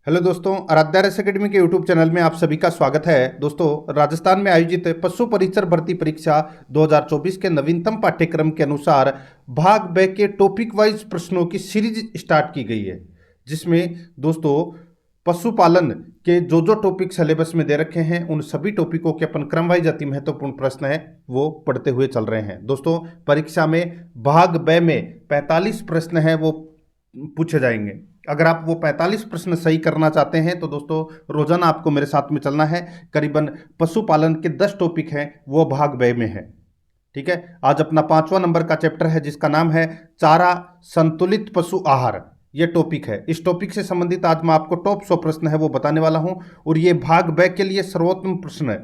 Hello दोस्तों, Aaradhya race academy के YouTube channel में आप सभी का स्वागत है। दोस्तों, राजस्थान में आयोजित पशु परिचर भर्ती परीक्षा 2024 के नवीनतम पाठ्यक्रम के अनुसार भाग ब के टॉपिक वाइज प्रश्नों की सीरीज स्टार्ट की गई है, जिसमें दोस्तों पशुपालन के जो टॉपिक सिलेबस में दे रखे हैं उन सभी टॉपिकों के अपन क्रम वाइज अति महत्वपूर्ण प्रश्न है वो पढ़ते हुए चल रहे हैं। दोस्तों, परीक्षा में भाग ब में 45 प्रश्न है वो पूछे जाएंगे। अगर आप वो 45 प्रश्न सही करना चाहते हैं तो दोस्तों रोजाना आपको मेरे साथ में चलना है। करीबन पशुपालन के 10 टॉपिक हैं वो भाग ब में है। ठीक है, आज अपना 5वां नंबर का चैप्टर है जिसका नाम है चारा संतुलित पशु आहार। ये टॉपिक है। इस टॉपिक से संबंधित आज मैं आपको टॉप 100 प्रश्न है वो बताने वाला हूं और ये भाग ब के लिए सर्वोत्तम प्रश्न है,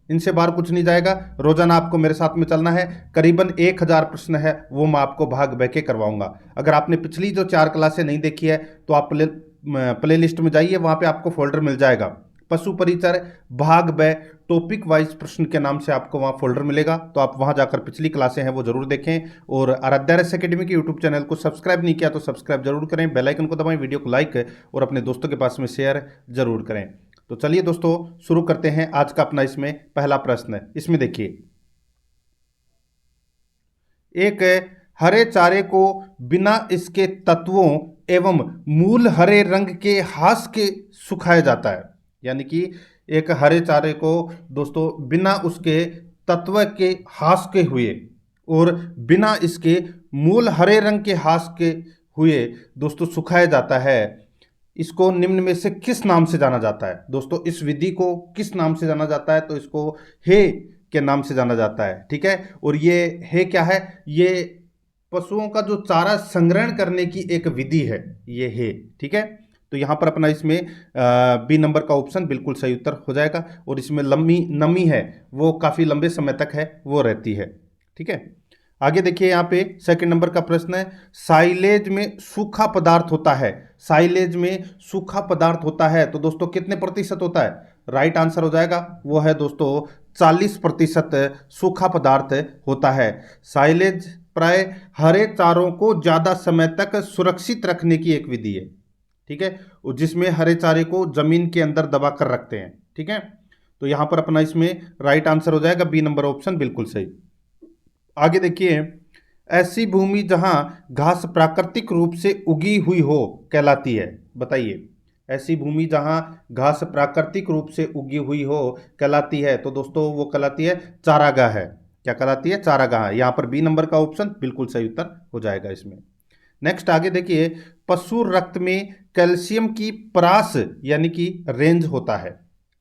इनसे बाहर कुछ नहीं जाएगा। रोजाना आपको मेरे साथ में चलना है। करीबन 1000 प्रश्न है वो मैं आपको भाग ब के करवाऊंगा। अगर आपने पिछली जो 4 क्लासें नहीं देखी है तो आप प्ले लिस्ट में जाइए, वहां पे आपको फोल्डर मिल जाएगा पशु परिचर भाग ब टॉपिक वाइज प्रश्न के नाम से आपको वहां फोल्डर मिलेगा। तो आप वहां जाकर पिछली क्लासें हैं वो जरूर देखें और आराध्या रेस एकेडमी के यूट्यूब चैनल को सब्सक्राइब नहीं किया तो सब्सक्राइब जरूर करें, बेल आइकन को दबाएं, वीडियो को लाइक और अपने दोस्तों के पास में शेयर जरूर करें। तो चलिए दोस्तों शुरू करते हैं आज का अपना इसमें पहला प्रश्न। इसमें देखिए, एक हरे चारे को बिना इसके तत्वों एवं मूल हरे रंग के हास के सुखाया जाता है। यानी कि एक हरे चारे को दोस्तों बिना उसके तत्व के हास के हुए और बिना इसके मूल हरे रंग के हास के हुए दोस्तों सुखाया जाता है। इसको निम्न में से किस नाम से जाना जाता है? दोस्तों, इस विधि को किस नाम से जाना जाता है? तो इसको हे के नाम से जाना जाता है। ठीक है, और ये हे क्या है? ये पशुओं का जो चारा संग्रहण करने की एक विधि है, ये है। ठीक है, तो यहां पर अपना इसमें बी नंबर का ऑप्शन बिल्कुल सही उत्तर हो जाएगा। और इसमें लंबी नमी है वो काफी लंबे समय तक है वो रहती है। ठीक है, आगे देखिए, यहाँ पे सेकंड नंबर का प्रश्न है, साइलेज में सूखा पदार्थ होता है। साइलेज में सूखा पदार्थ होता है तो दोस्तों कितने प्रतिशत होता है? राइट आंसर हो जाएगा वो है दोस्तों 40% सूखा पदार्थ होता है। साइलेज प्राय हरे चारों को ज्यादा समय तक सुरक्षित रखने की एक विधि है। ठीक है, जिसमें हरे चारे को जमीन के अंदर दबा कर रखते हैं। ठीक है, तो यहां पर अपना इसमें राइट आंसर हो जाएगा बी नंबर ऑप्शन बिल्कुल सही। आगे देखिए, ऐसी भूमि जहां घास प्राकृतिक रूप से उगी हुई हो कहलाती है। बताइए, ऐसी भूमि जहां घास प्राकृतिक रूप से उगी हुई हो कहलाती है तो दोस्तों वो कहलाती है चारागाह है। क्या कहलाती है? चारागाह। यहां पर बी नंबर का ऑप्शन बिल्कुल सही उत्तर हो जाएगा इसमें। नेक्स्ट आगे देखिए, पशु रक्त में कैल्शियम की परास यानी कि रेंज होता है।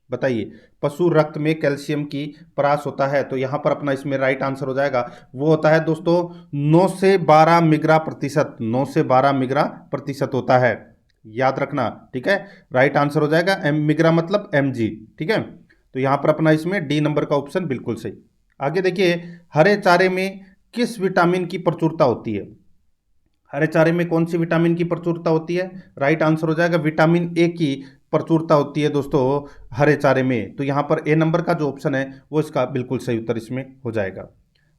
बताइए, पशु रक्त में कैल्शियम की परास होता है तो यहां पर अपना इसमें राइट आंसर हो जाएगा वो होता है दोस्तों 9 से 12 मिग्रा प्रतिशत। 9 से 12 मिग्रा प्रतिशत होता है, याद रखना। ठीक है, राइट आंसर हो जाएगा मिग्रा मतलब mg। ठीक है, तो यहां पर अपना इसमें डी नंबर का ऑप्शन बिल्कुल सही। आगे देखिए, हरे चारे में किस विटामिन की प्रचुरता होती है? हरे चारे में कौन सी विटामिन की प्रचुरता होती है? राइट आंसर हो जाएगा विटामिन ए की प्रचुरता होती है दोस्तों हरे चारे में। तो यहाँ पर ए नंबर का जो ऑप्शन है वो इसका बिल्कुल सही उत्तर इसमें हो जाएगा।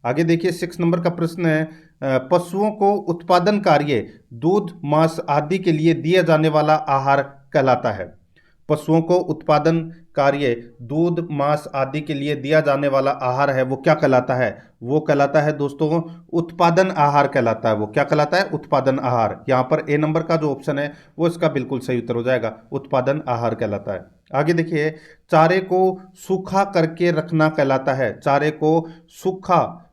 आगे देखिए, 6 नंबर का प्रश्न है, पशुओं को उत्पादन कार्य दूध मांस आदि के लिए दिया जाने वाला आहार कहलाता है। पशुओं को उत्पादन कार्य दूध मांस आदि के लिए दिया जाने वाला आहार है वो क्या कहलाता है? वो कहलाता है दोस्तों उत्पादन आहार कहलाता है। वो क्या कहलाता है? उत्पादन आहार। यहाँ पर ए नंबर का जो ऑप्शन है वो इसका बिल्कुल सही उत्तर हो जाएगा, उत्पादन आहार कहलाता है। आगे देखिए, चारे को सूखा करके रखना कहलाता है। चारे को सूखा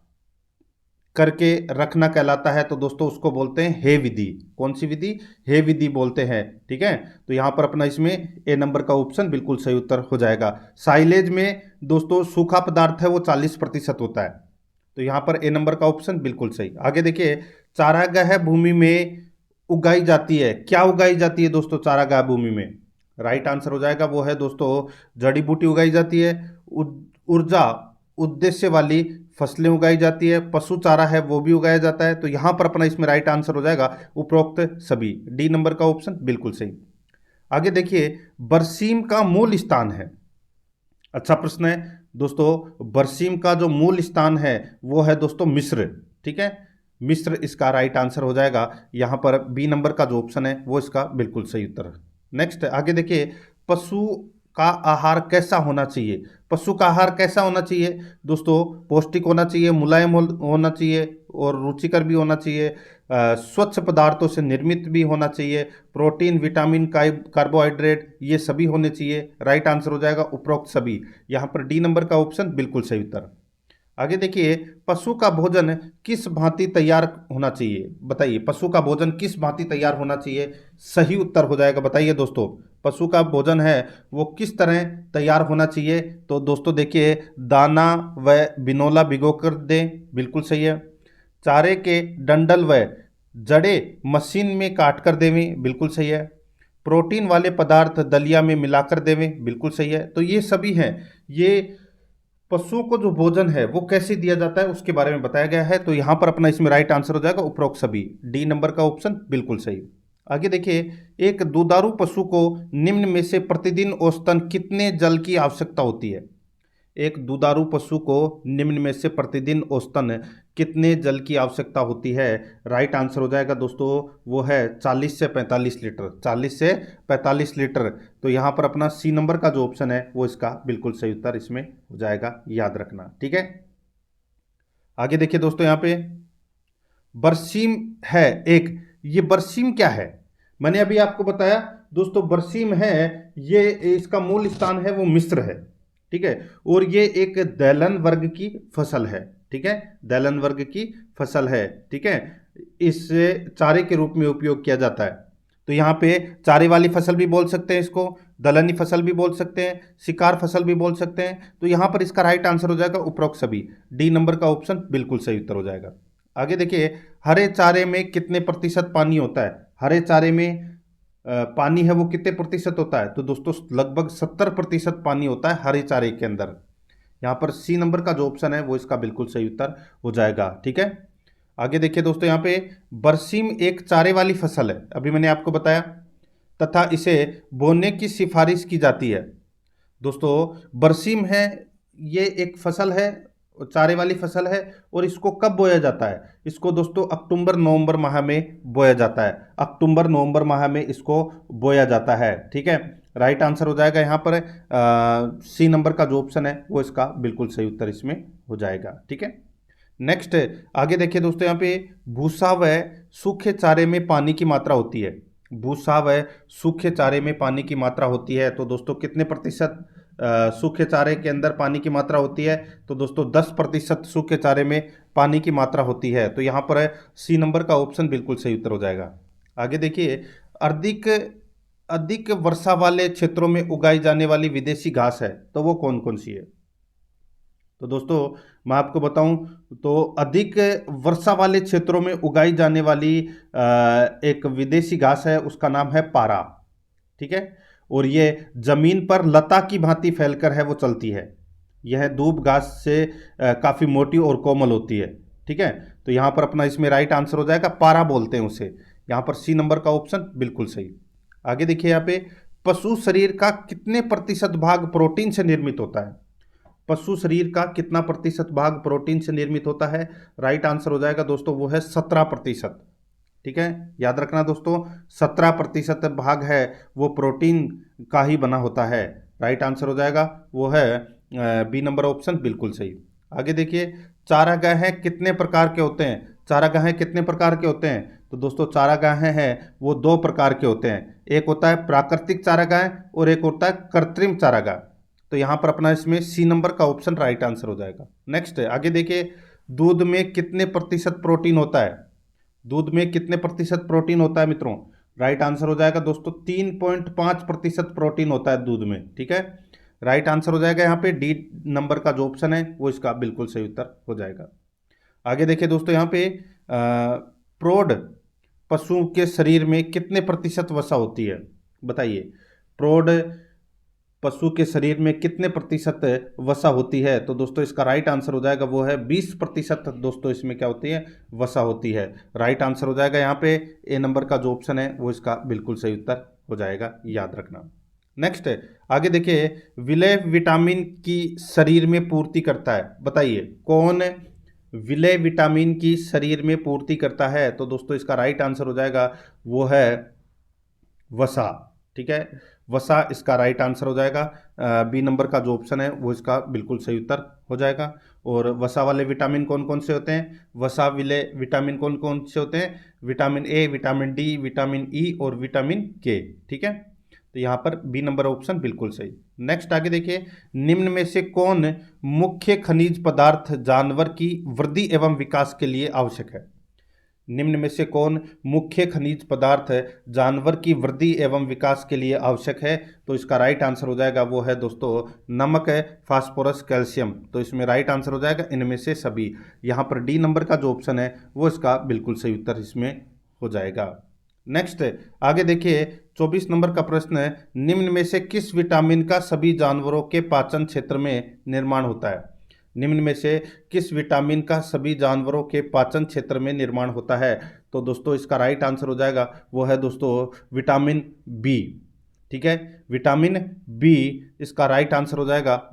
करके रखना कहलाता है तो दोस्तों उसको बोलते हैं हे विधि। कौन सी विधि? हे विधि बोलते हैं। ठीक है, तो यहां पर अपना इसमें ए नंबर का ऑप्शन बिल्कुल सही उत्तर हो जाएगा। साइलेज में दोस्तों सूखा पदार्थ है वो 40% होता है तो यहां पर ए नंबर का ऑप्शन बिल्कुल सही। आगे देखिए, चारागाह भूमि में उगाई जाती है। क्या उगाई जाती है दोस्तों चारागाह भूमि में? राइट आंसर हो जाएगा वो है दोस्तों जड़ी बूटी उगाई जाती है, ऊर्जा उद्देश्य वाली फसलें उगाई जाती है, पशु चारा है वो भी उगाया जाता है। तो यहां पर अपना इसमें राइट आंसर हो जाएगा उपरोक्त सभी, डी नंबर का ऑप्शन बिल्कुल सही। आगे देखिए, बरसीम का मूल स्थान है। अच्छा प्रश्न है दोस्तों, बरसीम का जो मूल स्थान है वो है दोस्तों मिस्र। ठीक है, मिस्र इसका राइट आंसर हो जाएगा। यहां पर बी नंबर का जो ऑप्शन है वो इसका बिल्कुल सही उत्तर नेक्स्ट आगे देखिए, पशु का आहार कैसा होना चाहिए। पशु का आहार कैसा होना चाहिए दोस्तों, पौष्टिक होना चाहिए, मुलायम होना चाहिए और रुचिकर भी होना चाहिए, स्वच्छ पदार्थों से निर्मित भी होना चाहिए, प्रोटीन, विटामिन, कार्बोहाइड्रेट ये सभी होने चाहिए। राइट आंसर हो जाएगा उपरोक्त सभी। यहाँ पर डी नंबर का ऑप्शन बिल्कुल सही उत्तर। आगे देखिए, पशु का भोजन किस भांति तैयार होना चाहिए। बताइए, पशु का भोजन किस भांति तैयार होना चाहिए। सही उत्तर हो जाएगा। बताइए दोस्तों, पशु का भोजन है वो किस तरह तैयार होना चाहिए। तो दोस्तों देखिए, दाना व बिनोला भिगोकर दें, बिल्कुल सही है। चारे के डंडल व जड़े मशीन में काट कर देवें, बिल्कुल सही है। प्रोटीन वाले पदार्थ दलिया में मिलाकर देवें, बिल्कुल सही है। तो ये सभी हैं, ये पशुओं को जो भोजन है वो कैसे दिया जाता है उसके बारे में बताया गया है। तो यहां पर अपना इसमें राइट आंसर हो जाएगा उपरोक्त सभी। डी नंबर का ऑप्शन बिल्कुल सही। आगे देखिए, एक दुधारू पशु को निम्न में से प्रतिदिन औसतन कितने जल की आवश्यकता होती है। एक दुधारू पशु को निम्न में से प्रतिदिन औसतन कितने जल की आवश्यकता होती है। राइट आंसर हो जाएगा दोस्तों, वो है 40 से 45 लीटर। 40 से 45 लीटर। तो यहाँ पर अपना सी नंबर का जो ऑप्शन है वो इसका बिल्कुल सही उत्तर इसमें हो जाएगा, याद रखना, ठीक है। आगे देखिए दोस्तों, यहाँ पे बरसीम है एक, ये बरसीम क्या है। मैंने अभी आपको बताया दोस्तों, बरसीम है ये, इसका मूल स्थान है वो मिस्र है, ठीक है। और ये एक दलहन वर्ग की फसल है, ठीक है, दलहन वर्ग की फसल है, ठीक है। इसे चारे के रूप में उपयोग किया जाता है। तो यहाँ पे चारे वाली फसल भी बोल सकते हैं इसको, दलहनी फसल भी बोल सकते हैं, शिकार फसल भी बोल सकते हैं। तो यहाँ पर इसका राइट आंसर हो जाएगा उपरोक्त सभी। डी नंबर का ऑप्शन बिल्कुल सही उत्तर हो जाएगा। आगे देखिए, हरे चारे में कितने प्रतिशत पानी होता है। हरे चारे में पानी है वो कितने प्रतिशत होता है। तो दोस्तों लगभग 70% पानी होता है हरे चारे के अंदर। यहाँ पर सी नंबर का जो ऑप्शन है वो इसका बिल्कुल सही उत्तर हो जाएगा, ठीक है। आगे देखिए दोस्तों, यहाँ पे बरसीम एक चारे वाली फसल है, अभी मैंने आपको बताया, तथा इसे बोने की सिफारिश की जाती है। दोस्तों बरसीम है ये एक फसल है, चारे वाली फसल है, और इसको कब बोया जाता है। इसको दोस्तों अक्टूबर नवंबर माह में बोया जाता है। अक्टूबर नवंबर माह में इसको बोया जाता है, ठीक है। राइट आंसर हो जाएगा यहाँ पर सी नंबर का जो ऑप्शन है वो इसका बिल्कुल सही उत्तर इसमें हो जाएगा, ठीक है। नेक्स्ट आगे देखिए दोस्तों, यहाँ पे भूसा व सूखे चारे में पानी की मात्रा होती है। भूसा व सूखे चारे में पानी की मात्रा होती है। तो दोस्तों कितने प्रतिशत सूखे चारे के अंदर पानी की मात्रा होती है। तो दोस्तों 10% सूखे चारे में पानी की मात्रा होती है। तो यहाँ पर है सी नंबर का ऑप्शन बिल्कुल सही उत्तर हो जाएगा। आगे देखिए, अधिक अधिक वर्षा वाले क्षेत्रों में उगाई जाने वाली विदेशी घास है, तो वो कौन कौन सी है। तो दोस्तों मैं आपको बताऊं तो अधिक वर्षा वाले क्षेत्रों में उगाई जाने वाली एक विदेशी घास है, उसका नाम है पारा, ठीक है। और ये जमीन पर लता की भांति फैलकर है वो चलती है। यह दूब घास से काफ़ी मोटी और कोमल होती है, ठीक है। तो यहाँ पर अपना इसमें राइट आंसर हो जाएगा, पारा बोलते हैं उसे। यहाँ पर सी नंबर का ऑप्शन बिल्कुल सही। आगे देखिए, यहाँ पे पशु शरीर का कितने प्रतिशत भाग प्रोटीन से निर्मित होता है। पशु शरीर का कितना प्रतिशत भाग प्रोटीन से निर्मित होता है। राइट आंसर हो जाएगा दोस्तों, वो है 17%, ठीक है। याद रखना दोस्तों, 17% भाग है वो प्रोटीन का ही बना होता है। राइट आंसर हो जाएगा वो है बी नंबर ऑप्शन बिल्कुल सही। आगे देखिए, चारागाह कितने प्रकार के होते हैं। चारागाह कितने प्रकार के होते हैं। तो दोस्तों चारागाह हैं वो दो प्रकार के होते हैं, एक होता है प्राकृतिक चारागाह और एक होता है कृत्रिम चारागाह। तो यहाँ पर अपना इसमें सी नंबर का ऑप्शन राइट आंसर हो जाएगा। नेक्स्ट आगे देखिए, दूध में कितने प्रतिशत प्रोटीन होता है। दूध में कितने प्रतिशत प्रोटीन होता है मित्रों। राइट आंसर हो जाएगा दोस्तों 3.5% प्रोटीन होता है दूध में, ठीक है। राइट आंसर हो जाएगा यहाँ पे डी नंबर का जो ऑप्शन है वो इसका बिल्कुल सही उत्तर हो जाएगा। आगे देखिए दोस्तों, यहाँ पे प्रौढ़ पशु के शरीर में कितने प्रतिशत वसा होती है। बताइए, प्रौढ़ पशु के शरीर में कितने प्रतिशत वसा होती है। तो दोस्तों इसका राइट आंसर हो जाएगा वो है 20%। दोस्तों इसमें क्या होती है, वसा होती है। राइट आंसर हो जाएगा यहाँ पे ए नंबर का जो ऑप्शन है वो इसका बिल्कुल सही उत्तर हो जाएगा, याद रखना। नेक्स्ट आगे देखिए, विलय विटामिन की शरीर में पूर्ति करता है। बताइए कौन विलय विटामिन की शरीर में पूर्ति करता है। तो दोस्तों इसका राइट आंसर हो जाएगा वो है वसा, ठीक है, वसा इसका राइट आंसर हो जाएगा। बी नंबर का जो ऑप्शन है वो इसका बिल्कुल सही उत्तर हो जाएगा। और वसा वाले विटामिन कौन कौन से होते हैं? वसा वाले विटामिन कौन कौन से होते हैं? Vitamin A, vitamin D, vitamin E और विटामिन के। ठीक है, तो यहाँ पर बी नंबर ऑप्शन बिल्कुल सही। नेक्स्ट आगे देखिए, निम्न में से कौन मुख्य खनिज पदार्थ जानवर की वृद्धि एवं विकास के लिए आवश्यक है? निम्न में से कौन मुख्य खनिज पदार्थ जानवर की वृद्धि एवं विकास के लिए आवश्यक है? तो इसका राइट आंसर हो जाएगा वो है दोस्तों नमक है, फास्फोरस, कैल्शियम। तो इसमें राइट आंसर हो जाएगा इनमें से सभी। यहाँ पर डी नंबर का जो ऑप्शन है वो इसका बिल्कुल सही उत्तर इसमें हो जाएगा। नेक्स्ट आगे देखिए, 24 नंबर का प्रश्न है, निम्न में से किस विटामिन का सभी जानवरों के पाचन क्षेत्र में निर्माण होता है? निम्न में से किस विटामिन का सभी जानवरों के पाचन क्षेत्र में निर्माण होता है? तो दोस्तों इसका राइट आंसर हो जाएगा वो है दोस्तों विटामिन बी। ठीक है, विटामिन बी इसका राइट आंसर हो जाएगा।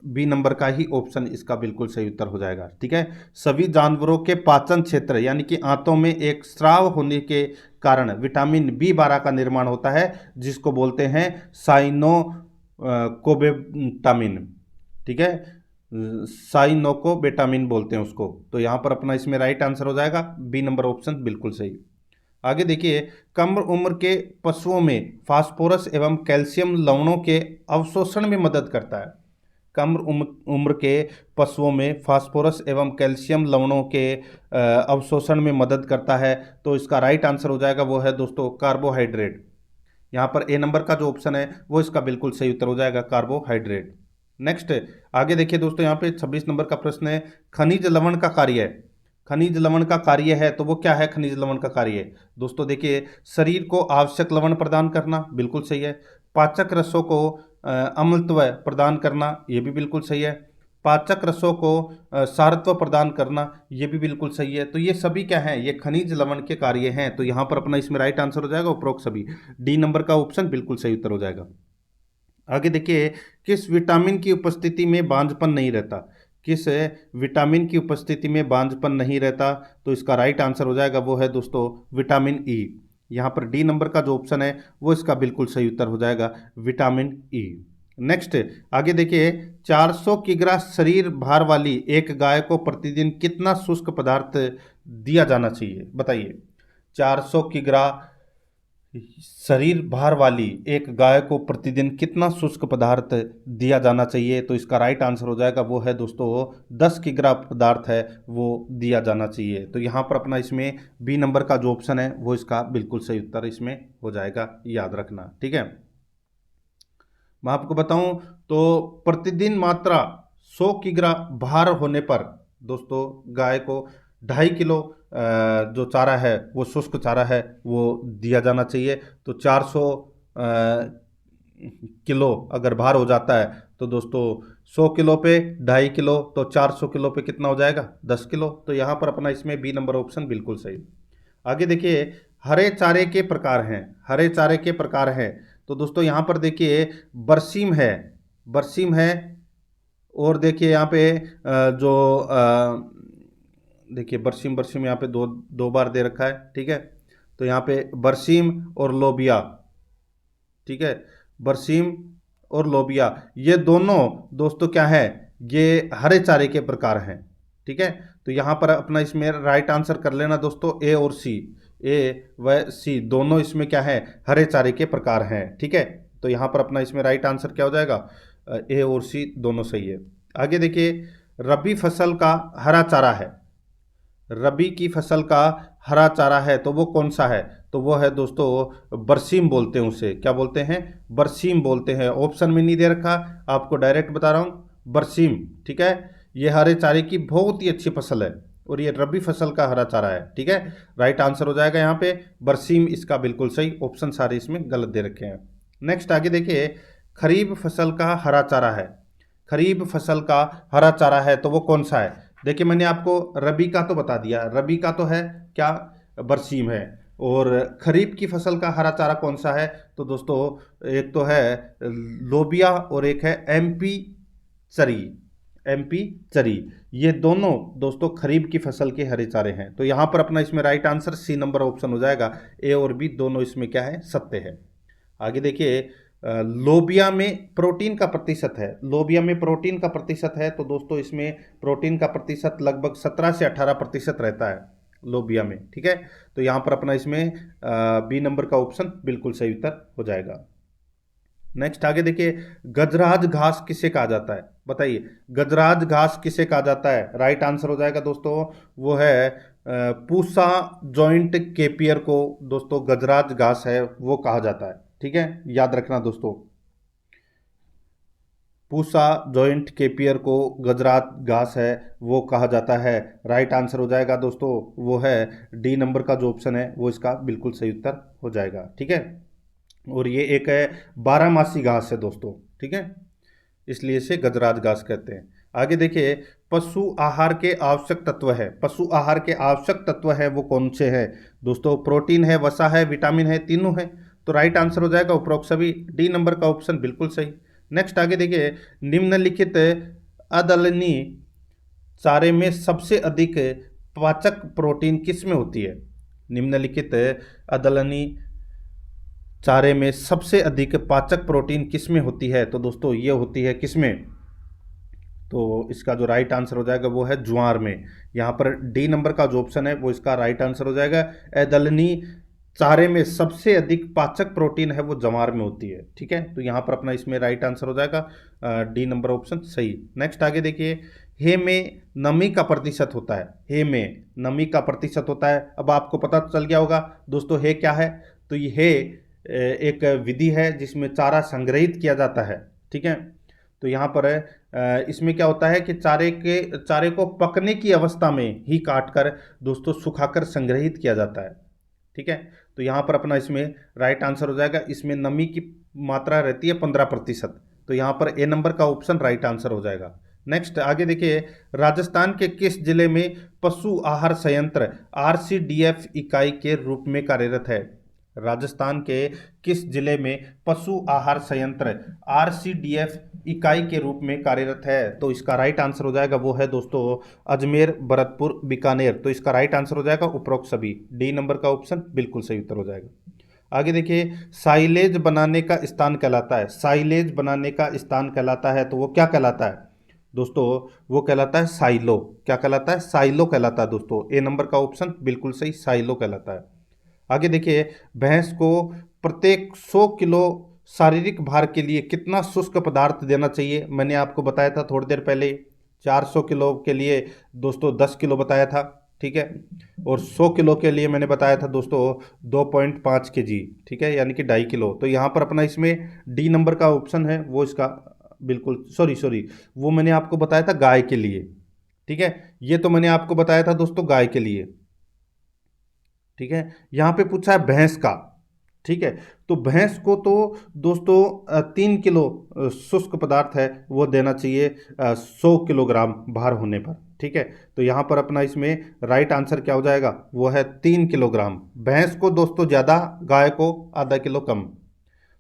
बी नंबर का ही ऑप्शन इसका बिल्कुल सही उत्तर हो जाएगा। ठीक है, सभी जानवरों के पाचन क्षेत्र यानी कि आंतों में एक स्राव होने के कारण विटामिन बी 12 का निर्माण होता है, जिसको बोलते हैं साइनोकोबेटामिन। ठीक है, साइनोकोबेटामिन बोलते हैं उसको। तो यहाँ पर अपना इसमें राइट आंसर हो जाएगा बी नंबर ऑप्शन बिल्कुल सही। आगे देखिए, कम उम्र के पशुओं में फास्फोरस एवं कैल्शियम लवणों के अवशोषण में मदद करता है। कम उम्र के पशुओं में फास्फोरस एवं कैल्शियम लवणों के अवशोषण में मदद करता है। तो इसका राइट आंसर हो जाएगा वो है दोस्तों कार्बोहाइड्रेट। यहाँ पर ए नंबर का जो ऑप्शन है वो इसका बिल्कुल सही उत्तर हो जाएगा कार्बोहाइड्रेट। नेक्स्ट आगे देखिए दोस्तों, यहाँ पे 26 नंबर का प्रश्न है, खनिज लवण का कार्य है। खनिज लवण का कार्य है तो वो क्या है? खनिज लवण का कार्य दोस्तों देखिए, शरीर को आवश्यक लवण प्रदान करना, बिल्कुल सही है। पाचक रसों को अम्लत्व प्रदान करना, ये भी बिल्कुल सही है। पाचक रसों को सारत्व प्रदान करना, ये भी बिल्कुल सही है। तो ये सभी क्या है? ये खनिज लवण के कार्य हैं। तो यहाँ पर अपना इसमें राइट आंसर हो जाएगा उपरोक्त सभी। डी नंबर का ऑप्शन बिल्कुल सही उत्तर हो जाएगा। आगे देखिए, किस विटामिन की उपस्थिति में बांझपन नहीं रहता? किस विटामिन की उपस्थिति में बांझपन नहीं रहता? तो इसका राइट आंसर हो जाएगा वो है दोस्तों विटामिन ई। यहाँ पर डी नंबर का जो ऑप्शन है वो इसका बिल्कुल सही उत्तर हो जाएगा विटामिन ई। नेक्स्ट आगे देखिए, 400 किग्रा शरीर भार वाली एक गाय को प्रतिदिन कितना शुष्क पदार्थ दिया जाना चाहिए? बताइए, 400 किग्रा शरीर भार वाली एक गाय को प्रतिदिन कितना शुष्क पदार्थ दिया जाना चाहिए? तो इसका राइट आंसर हो जाएगा वो है दोस्तों 10 किग्रा पदार्थ है वो दिया जाना चाहिए। तो यहाँ पर अपना इसमें बी नंबर का जो ऑप्शन है वो इसका बिल्कुल सही उत्तर इसमें हो जाएगा, याद रखना। ठीक है, मैं आपको बताऊं तो प्रतिदिन मात्रा 100 किग्रा भार होने पर दोस्तों गाय को 2.5 किलो जो चारा है वो शुष्क चारा है वो दिया जाना चाहिए। तो 400 किलो अगर भार हो जाता है तो दोस्तों 100 किलो पे 2.5 किलो, तो 400 किलो पे कितना हो जाएगा? 10 किलो। तो यहाँ पर अपना इसमें बी नंबर ऑप्शन बिल्कुल सही। आगे देखिए, हरे चारे के प्रकार हैं। हरे चारे के प्रकार हैं तो दोस्तों यहाँ पर देखिए बरसीम है, बरसीम है। और देखिए यहाँ पे जो देखिए बरसीम, बरसीम यहाँ पे दो बार दे रखा है। ठीक है, तो यहाँ पे बरसीम और लोबिया। ठीक है, बरसीम और लोबिया ये दोनों दोस्तों क्या है? ये हरे चारे के प्रकार हैं। ठीक है, तो यहाँ पर अपना इसमें राइट आंसर कर लेना दोस्तों ए और सी। ए व सी दोनों इसमें क्या है? हरे चारे के प्रकार हैं। ठीक है, तो यहाँ पर अपना इसमें राइट आंसर क्या हो जाएगा? ए और सी दोनों सही है। आगे देखिए, रबी फसल का हरा चारा है। रबी की फसल का हरा चारा है तो वो कौन सा है? तो वो है दोस्तों बरसीम बोलते हैं उसे। क्या बोलते हैं? बरसीम बोलते हैं। ऑप्शन में नहीं दे रखा, आपको डायरेक्ट बता रहा हूँ, बरसीम। ठीक है, ये हरे चारे की बहुत ही अच्छी फसल है और ये रबी फसल का हरा चारा है। ठीक है, राइट आंसर हो जाएगा यहाँ पे बरसीम, इसका बिल्कुल सही। ऑप्शन सारे इसमें गलत दे रखे हैं। नेक्स्ट आगे देखिए, खरीफ फसल का हरा चारा है। खरीफ फसल का हरा चारा है तो वो कौन सा है? देखिए मैंने आपको रबी का तो बता दिया, रबी का तो है क्या? बरसीम है। और खरीफ की फसल का हरा चारा कौन सा है? तो दोस्तों एक तो है लोबिया और एक है एमपी चरी। एमपी चरी, ये दोनों दोस्तों खरीफ की फसल के हरे चारे हैं। तो यहाँ पर अपना इसमें right answer C number option हो जाएगा। ए और बी दोनों इसमें क्या है? सत्य है। आगे देखिए लोबिया में प्रोटीन का प्रतिशत है, लोबिया में प्रोटीन का प्रतिशत है, तो दोस्तों इसमें प्रोटीन का प्रतिशत लगभग 17 से 18% रहता है लोबिया में, ठीक है। तो यहाँ पर अपना इसमें बी नंबर का ऑप्शन बिल्कुल सही उत्तर हो जाएगा। नेक्स्ट आगे देखिए, गजराज घास किसे कहा जाता है, बताइए गजराज घास किसे कहा जाता है। राइट आंसर हो जाएगा दोस्तों वो है पूसा जॉइंट केपियर को दोस्तों गजराज घास है वो कहा जाता है, ठीक है, याद रखना दोस्तों। पूसा जॉइंट केपियर को गजराज घास है वो कहा जाता है। राइट आंसर हो जाएगा दोस्तों वो है डी नंबर का जो ऑप्शन है वो इसका बिल्कुल सही उत्तर हो जाएगा, ठीक है। और ये एक है बारहमासी घास है दोस्तों, ठीक है, इसलिए इसे गजराज घास कहते हैं। आगे देखिए, पशु आहार के आवश्यक तत्व है, पशु आहार के आवश्यक तत्व है वो कौन से हैं दोस्तों। प्रोटीन है, वसा है, विटामिन है, तीनों है। तो राइट आंसर हो जाएगा उपरोक्त सभी, डी नंबर का ऑप्शन बिल्कुल सही। नेक्स्ट आगे देखिए, निम्नलिखित अदलनी चारे में सबसे अधिक पाचक प्रोटीन किस में होती है। निम्नलिखित अदलनी चारे में सबसे अधिक पाचक प्रोटीन किस में होती है, तो दोस्तों ये होती है किस में, तो इसका जो राइट आंसर हो जाएगा वो है ज्वार में। यहाँ पर डी नंबर का जो ऑप्शन है वो इसका राइट आंसर हो जाएगा। दलनी चारे में सबसे अधिक पाचक प्रोटीन है वो ज्वार में होती है, ठीक है। तो यहाँ पर अपना इसमें राइट आंसर हो जाएगा डी नंबर ऑप्शन सही। नेक्स्ट आगे देखिए, हे में नमी का प्रतिशत होता है, हे में नमी का प्रतिशत होता है। अब आपको पता चल गया होगा दोस्तों हे क्या है, तो ये हे एक विधि है जिसमें चारा संग्रहित किया जाता है, ठीक है। तो यहाँ पर इसमें क्या होता है कि चारे को पकने की अवस्था में ही काटकर दोस्तों सुखाकर संग्रहित किया जाता है, ठीक है। तो यहाँ पर अपना इसमें राइट आंसर हो जाएगा, इसमें नमी की मात्रा रहती है 15%, तो यहाँ पर ए नंबर का ऑप्शन राइट आंसर हो जाएगा। नेक्स्ट आगे देखिए, राजस्थान के किस जिले में पशु आहार संयंत्र आरसीडीएफ इकाई के रूप में कार्यरत है। राजस्थान के किस जिले में पशु आहार संयंत्र आरसीडीएफ इकाई के रूप में कार्यरत है, तो इसका राइट आंसर हो जाएगा वो है दोस्तों अजमेर, भरतपुर, बीकानेर। तो इसका राइट आंसर हो जाएगा उपरोक्त सभी, डी नंबर का ऑप्शन बिल्कुल सही उत्तर हो जाएगा। आगे देखिए, साइलेज बनाने का स्थान कहलाता है, साइलेज बनाने का स्थान कहलाता है, तो वो क्या कहलाता है दोस्तों, वो कहलाता है साइलो। क्या कहलाता है, साइलो कहलाता है दोस्तों, ए नंबर का ऑप्शन बिल्कुल सही, साइलो कहलाता है। आगे देखिए, भैंस को प्रत्येक 100 किलो शारीरिक भार के लिए कितना शुष्क पदार्थ देना चाहिए। मैंने आपको बताया था थोड़ी देर पहले 400 किलो के लिए दोस्तों 10 किलो बताया था, ठीक है, और 100 किलो के लिए मैंने बताया था दोस्तों 2.5 kg, ठीक है, यानी कि 2.5 किलो। तो यहाँ पर अपना इसमें डी नंबर का ऑप्शन है वो इसका बिल्कुल सॉरी वो मैंने आपको बताया था गाय के लिए, ठीक है, ये तो मैंने आपको बताया था दोस्तों गाय के लिए, ठीक है। यहाँ पे पूछा है भैंस का, ठीक है, तो भैंस को तो दोस्तों 3 किलो शुष्क पदार्थ है वो देना चाहिए 100 किलोग्राम भार होने पर, ठीक है। तो यहाँ पर अपना इसमें राइट आंसर क्या हो जाएगा वो है 3 किलोग्राम। भैंस को दोस्तों ज़्यादा, गाय को आधा किलो कम।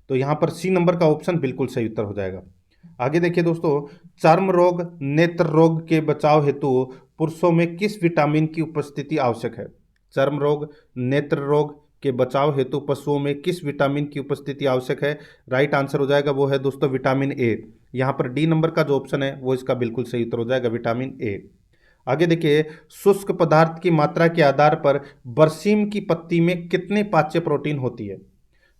तो यहाँ पर सी नंबर का ऑप्शन बिल्कुल सही उत्तर हो जाएगा। आगे देखिए दोस्तों, चर्म रोग, नेत्र रोग के बचाव हेतु पुरुषों में किस विटामिन की उपस्थिति आवश्यक है। चर्म रोग, नेत्र रोग के बचाव हेतु पशुओं में किस विटामिन की उपस्थिति आवश्यक है। राइट आंसर हो जाएगा वो है दोस्तों विटामिन ए। यहाँ पर डी नंबर का जो ऑप्शन है वो इसका बिल्कुल सही उत्तर हो जाएगा, विटामिन ए। आगे देखिए, शुष्क पदार्थ की मात्रा के आधार पर बरसीम की पत्ती में कितने पाच्य प्रोटीन होती है।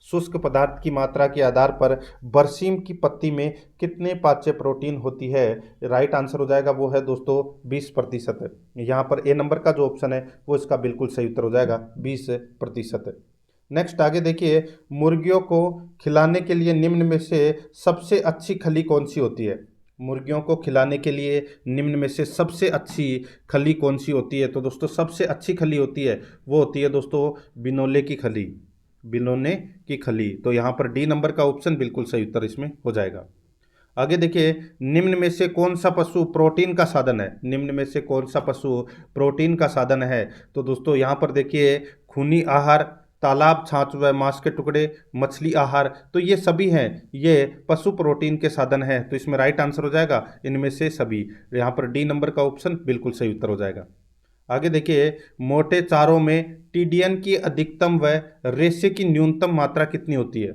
शुष्क पदार्थ की मात्रा के आधार पर बरसीम की पत्ती में कितने पाच्य प्रोटीन होती है। राइट आंसर हो जाएगा वो है दोस्तों 20%। यहाँ पर ए नंबर का जो ऑप्शन है वो इसका बिल्कुल सही उत्तर हो जाएगा 20%। नेक्स्ट आगे देखिए, मुर्गियों को खिलाने के लिए निम्न में से सबसे अच्छी खली कौन सी होती है। मुर्गियों को खिलाने के लिए निम्न में से सबसे अच्छी खली कौन सी होती है, तो दोस्तों सबसे अच्छी खली होती है वो होती है दोस्तों बिनोले की खली, बिनोले की खली। तो यहाँ पर डी नंबर का ऑप्शन बिल्कुल सही उत्तर इसमें हो जाएगा। आगे देखिए, निम्न में से कौन सा पशु प्रोटीन का साधन है। निम्न में से कौन सा पशु प्रोटीन का साधन है, तो दोस्तों यहाँ पर देखिए खूनी आहार, तालाब छाछ व मांस के टुकड़े, मछली आहार, तो ये सभी हैं, ये पशु प्रोटीन के साधन हैं। तो इसमें राइट आंसर हो जाएगा इनमें से सभी। यहाँ पर डी नंबर का ऑप्शन बिल्कुल सही उत्तर हो जाएगा। आगे देखिए, मोटे चारों में टीडीएन की अधिकतम व रेसे की न्यूनतम मात्रा कितनी होती है।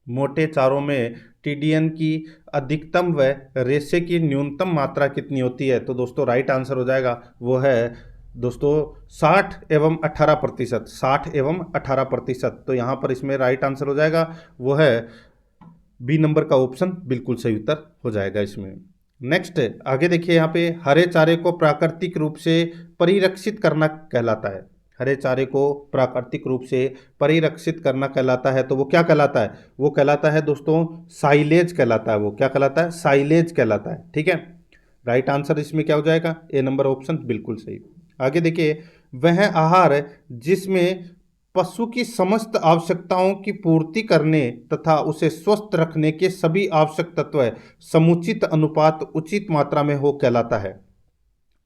मोटे चारों में टीडीएन की अधिकतम व रेशे की न्यूनतम मात्रा कितनी होती है? तो दोस्तों राइट आंसर हो जाएगा वो है दोस्तों 60 एवं 18%। 60 एवं 18%। तो यहाँ पर इसमें राइट आंसर हो जाएगा वो है बी नंबर का ऑप्शन बिल्कुल सही उत्तर हो जाएगा इसमें। नेक्स्ट आगे देखिए, यहाँ पे हरे चारे को प्राकृतिक रूप से परिरक्षित करना कहलाता है। हरे चारे को प्राकृतिक रूप से परिरक्षित करना कहलाता है, तो वो क्या कहलाता है? वो कहलाता है दोस्तों साइलेज कहलाता है। वो क्या कहलाता है? साइलेज कहलाता है। ठीक है, राइट आंसर इसमें क्या हो जाएगा? ए नंबर ऑप्शन बिल्कुल सही। आगे देखिए, वह आहार जिसमें पशु की समस्त आवश्यकताओं की पूर्ति करने तथा उसे स्वस्थ रखने के सभी आवश्यक तत्व समुचित अनुपात उचित मात्रा में हो कहलाता है।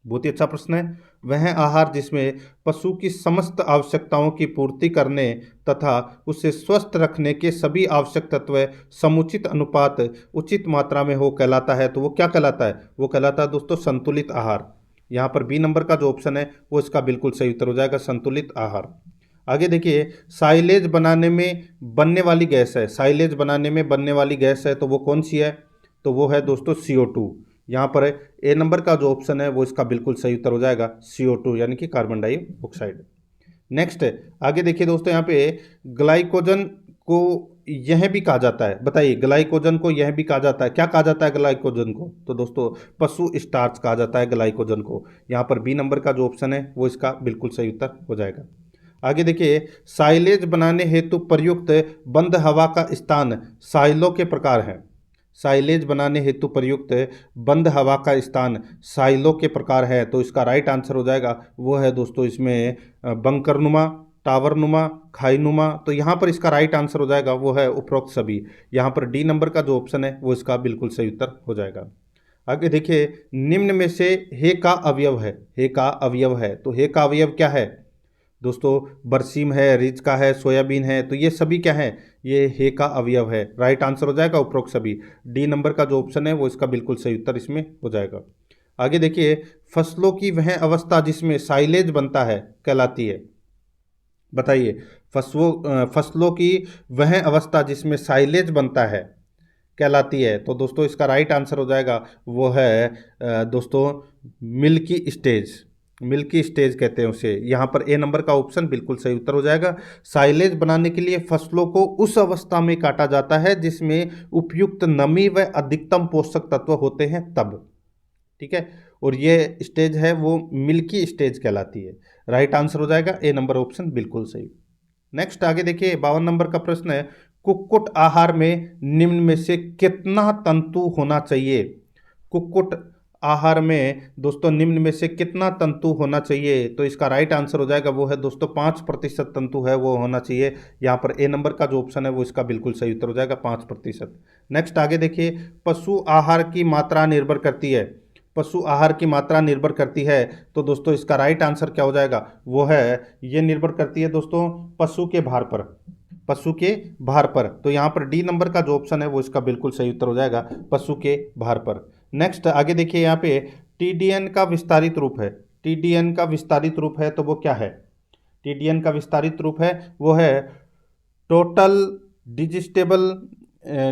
बहुत ही अच्छा प्रश्न है। वह आहार जिसमें पशु की समस्त आवश्यकताओं की पूर्ति करने तथा उसे स्वस्थ रखने के सभी आवश्यक तत्व समुचित अनुपात उचित मात्रा में हो कहलाता है, तो वो क्या कहलाता है? वो कहलाता है दोस्तों संतुलित आहार। यहाँ पर बी नंबर का जो ऑप्शन है वो इसका बिल्कुल सही उत्तर हो जाएगा, संतुलित आहार। आगे देखिए, साइलेज बनाने में बनने वाली गैस है। साइलेज बनाने में बनने वाली गैस है तो वो कौन सी है? तो वो है दोस्तों CO2। यहाँ पर ए नंबर का जो ऑप्शन है वो इसका बिल्कुल सही उत्तर हो जाएगा, CO2 यानी कि कार्बन डाइऑक्साइड। नेक्स्ट आगे देखिए दोस्तों, यहाँ पे ग्लाइकोजन को यह भी कहा जाता है। बताइए, ग्लाइकोजन को यह भी कहा जाता है, क्या कहा जाता है ग्लाइकोजन को? तो दोस्तों पशु स्टार्च कहा जाता है ग्लाइकोजन को। यहाँ पर बी नंबर का जो ऑप्शन है वो इसका बिल्कुल सही उत्तर हो जाएगा। आगे देखिए, साइलेज बनाने हेतु प्रयुक्त बंद हवा का स्थान साइलों के प्रकार हैं। साइलेज बनाने हेतु प्रयुक्त बंद हवा का स्थान साइलों के प्रकार है, तो इसका राइट आंसर हो जाएगा वो है दोस्तों इसमें बंकरनुमा, टावरनुमा, खाईनुमा। तो यहाँ पर इसका राइट आंसर हो जाएगा वो है उपरोक्त सभी। यहाँ पर डी नंबर का जो ऑप्शन है वो इसका बिल्कुल सही उत्तर हो जाएगा। आगे देखिए, निम्न में से हे का अवयव है। हे का अवयव है, तो हे का अवयव क्या है दोस्तों? बरसीम है, रिज का है, सोयाबीन है, तो ये सभी क्या है? ये हे का अवयव है। राइट आंसर हो जाएगा उपरोक्त सभी। डी नंबर का जो ऑप्शन है वो इसका बिल्कुल सही उत्तर इसमें हो जाएगा। आगे देखिए, फसलों की वह अवस्था जिसमें साइलेज बनता है कहलाती है। बताइए, फसलों की वह अवस्था जिसमें साइलेज बनता है कहलाती है, तो दोस्तों इसका राइट आंसर हो जाएगा वो है दोस्तों मिल्की स्टेज। मिल्की स्टेज कहते हैं उसे। यहाँ पर ए नंबर का ऑप्शन बिल्कुल सही उत्तर हो जाएगा। साइलेज बनाने के लिए फसलों को उस अवस्था में काटा जाता है जिसमें उपयुक्त नमी व अधिकतम पोषक तत्व होते हैं तब। ठीक है, और ये स्टेज है वो मिल्की स्टेज कहलाती है। राइट आंसर हो जाएगा ए नंबर ऑप्शन बिल्कुल सही। नेक्स्ट आगे देखिए, 52 नंबर का प्रश्न है, कुक्कुट आहार में निम्न में से कितना तंतु होना चाहिए? कुक्कुट आहार में दोस्तों निम्न में से कितना तंतु होना चाहिए? तो इसका राइट आंसर हो जाएगा वो है दोस्तों 5% तंतु है वो होना चाहिए। यहाँ पर ए नंबर का जो ऑप्शन है वो इसका बिल्कुल सही उत्तर हो जाएगा, 5%। नेक्स्ट आगे देखिए, पशु आहार की मात्रा निर्भर करती है। पशु आहार की मात्रा निर्भर करती है, तो दोस्तों इसका राइट आंसर क्या हो जाएगा? वो है ये निर्भर करती है दोस्तों पशु के भार पर। पशु के भार पर, तो यहाँ पर डी नंबर का जो ऑप्शन है वो इसका बिल्कुल सही उत्तर हो जाएगा, पशु के भार पर। नेक्स्ट आगे देखिए, यहाँ पे टीडीएन का विस्तारित रूप है। टीडीएन का विस्तारित रूप है तो वो क्या है? टीडीएन का विस्तारित रूप है वो है टोटल डिजिस्टेबल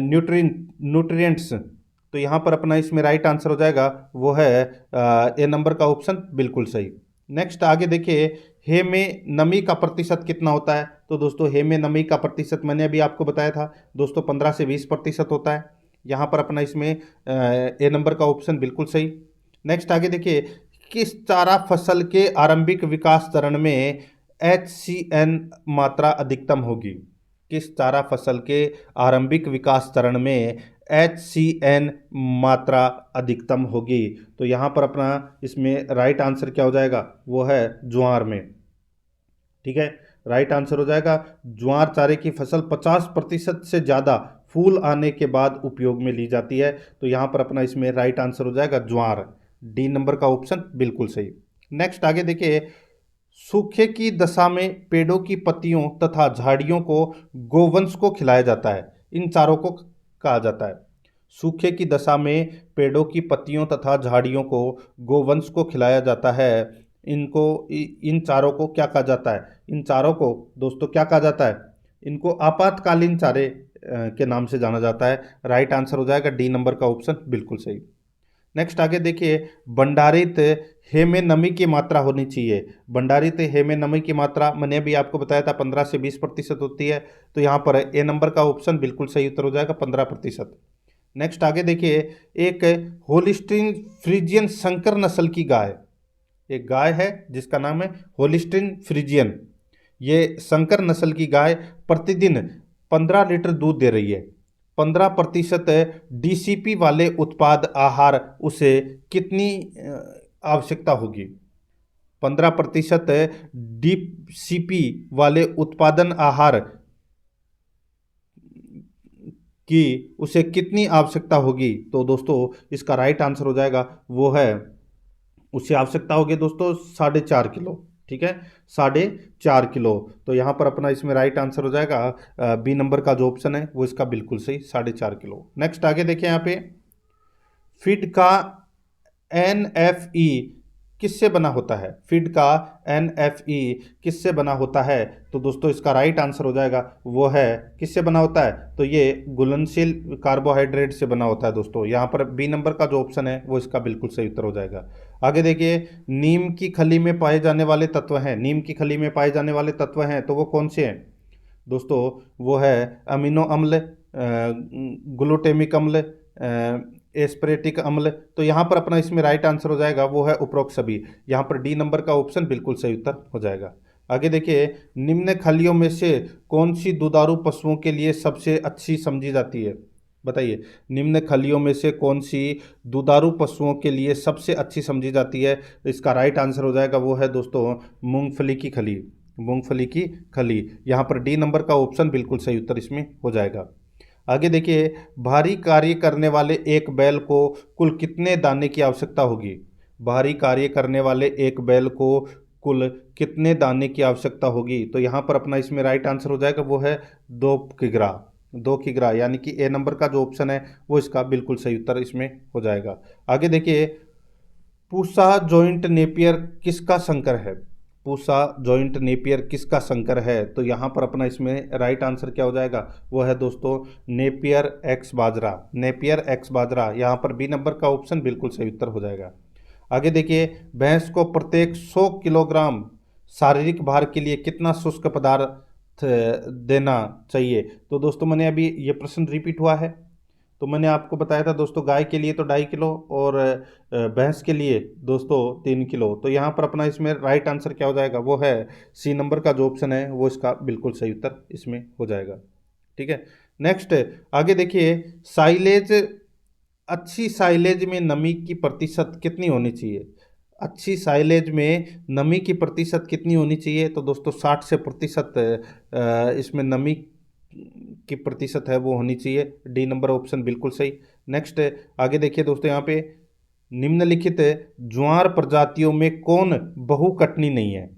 न्यूट्रिएंट्स। तो यहाँ पर अपना इसमें राइट आंसर हो जाएगा वो है ए नंबर का ऑप्शन बिल्कुल सही। नेक्स्ट आगे देखिए, हे में नमी का प्रतिशत कितना होता है? तो दोस्तों हे में नमी का प्रतिशत मैंने अभी आपको बताया था दोस्तों 15 से 20% होता है। यहाँ पर अपना इसमें ए नंबर का ऑप्शन बिल्कुल सही। नेक्स्ट आगे देखिए, किस चारा फसल के आरंभिक विकास चरण में HCN मात्रा अधिकतम होगी? किस चारा फसल के आरंभिक विकास चरण में HCN मात्रा अधिकतम होगी? तो यहाँ पर अपना इसमें राइट आंसर क्या हो जाएगा? वो है ज्वार में। ठीक है, राइट आंसर हो जाएगा ज्वार चारे की फसल 50% से ज़्यादा फूल आने के बाद उपयोग में ली जाती है, तो यहाँ पर अपना इसमें राइट आंसर हो जाएगा ज्वार। डी नंबर का ऑप्शन बिल्कुल सही। नेक्स्ट आगे देखिए, सूखे की दशा में पेड़ों की पत्तियों तथा झाड़ियों को गोवंश को खिलाया जाता है, इन चारों को कहा जाता है। सूखे की दशा में पेड़ों की पत्तियों तथा झाड़ियों को गोवंश को खिलाया जाता है, इन चारों को क्या कहा जाता है? इन चारों को दोस्तों क्या कहा जाता है? इनको आपातकालीन चारे के नाम से जाना जाता है। राइट आंसर हो जाएगा डी नंबर का ऑप्शन बिल्कुल सही। नेक्स्ट आगे देखिए, भंडारित हे में नमी की मात्रा होनी चाहिए। भंडारित हे में नमी की मात्रा मैंने अभी आपको बताया था 15 से 20% होती है, तो यहाँ पर ए नंबर का ऑप्शन बिल्कुल सही उत्तर हो जाएगा 15%। नेक्स्ट आगे देखिए, एक होलिस्टीन फ्रीजियन संकर नस्ल की गाय, एक गाय है जिसका नाम है होलिस्टीन फ्रीजियन, ये संकर नस्ल की गाय प्रतिदिन 15 लीटर दूध दे रही है। 15% डीसीपी वाले उत्पाद आहार उसे कितनी आवश्यकता होगी? 15% डीसीपी वाले उत्पादन आहार की उसे कितनी आवश्यकता होगी? तो दोस्तों इसका राइट आंसर हो जाएगा वो है, उसे आवश्यकता होगी दोस्तों 4.5 किलो। ठीक है, 4.5 किलो। तो यहाँ पर अपना इसमें राइट आंसर हो जाएगा बी नंबर का जो ऑप्शन है वो इसका बिल्कुल सही 4.5 किलो। नेक्स्ट आगे देखिए, यहाँ पे फीड का NFE किससे बना होता है? फीड का NFE किससे बना होता है? तो दोस्तों इसका राइट आंसर हो जाएगा वो है, किससे बना होता है? तो ये घुलनशील कार्बोहाइड्रेट से बना होता है दोस्तों। यहाँ पर बी नंबर का जो ऑप्शन है वो इसका बिल्कुल सही उत्तर हो जाएगा। आगे देखिए, नीम की खली में पाए जाने वाले तत्व हैं, नीम की खली में पाए जाने वाले तत्व हैं तो वो कौन से हैं? दोस्तों वो है अमीनो अम्ल, ग्लूटेमिक अम्ल, एस्परेटिक अम्ल। तो यहाँ पर अपना इसमें राइट आंसर हो जाएगा वो है उपरोक्त सभी। यहाँ पर डी नंबर का ऑप्शन बिल्कुल सही उत्तर हो जाएगा। आगे देखिए, निम्न खलियों में से कौन सी दुधारू पशुओं के लिए सबसे अच्छी समझी जाती है? बताइए, निम्न खलियों में से कौन सी दुधारू पशुओं के लिए सबसे अच्छी समझी जाती है? तो इसका राइट आंसर हो जाएगा वो है दोस्तों मूंगफली की खली, मूंगफली की खली। यहाँ पर डी नंबर का ऑप्शन बिल्कुल सही उत्तर इसमें हो जाएगा। आगे देखिए, भारी कार्य करने वाले एक बैल को कुल कितने दाने की आवश्यकता होगी? भारी कार्य करने वाले एक बैल को कुल कितने दाने की आवश्यकता होगी? तो यहाँ पर अपना इसमें राइट आंसर हो जाएगा वो है 2 किग्रा, 2 किग्रा, यानी कि ए नंबर का जो ऑप्शन है वो इसका बिल्कुल सही उत्तर इसमें हो जाएगा। आगे देखिए, पूसा जॉइंट नेपियर किसका संकर है? पूसा जॉइंट नेपियर किसका संकर है? तो यहाँ पर अपना इसमें राइट आंसर क्या हो जाएगा वो है दोस्तों नेपियर एक्स बाजरा, नेपियर एक्स बाजरा। यहाँ पर बी नंबर का ऑप्शन बिल्कुल सही उत्तर हो जाएगा। आगे देखिए, भैंस को प्रत्येक 100 किलोग्राम शारीरिक भार के लिए कितना शुष्क पदार्थ देना चाहिए? तो दोस्तों मैंने अभी ये प्रश्न रिपीट हुआ है, तो मैंने आपको बताया था दोस्तों गाय के लिए तो 2.5 किलो और भैंस के लिए दोस्तों 3 किलो। तो यहाँ पर अपना इसमें राइट आंसर क्या हो जाएगा वो है सी नंबर का जो ऑप्शन है वो इसका बिल्कुल सही उत्तर इसमें हो जाएगा। ठीक है, नेक्स्ट आगे देखिए, साइलेज, अच्छी साइलेज में नमी की प्रतिशत कितनी होनी चाहिए? अच्छी साइलेज में नमी की प्रतिशत कितनी होनी चाहिए? तो दोस्तों 60 से प्रतिशत इसमें नमी की प्रतिशत है वो होनी चाहिए। डी नंबर ऑप्शन बिल्कुल सही। नेक्स्ट आगे देखिए दोस्तों, यहाँ पे निम्नलिखित ज्वार प्रजातियों में कौन बहुकटनी नहीं है?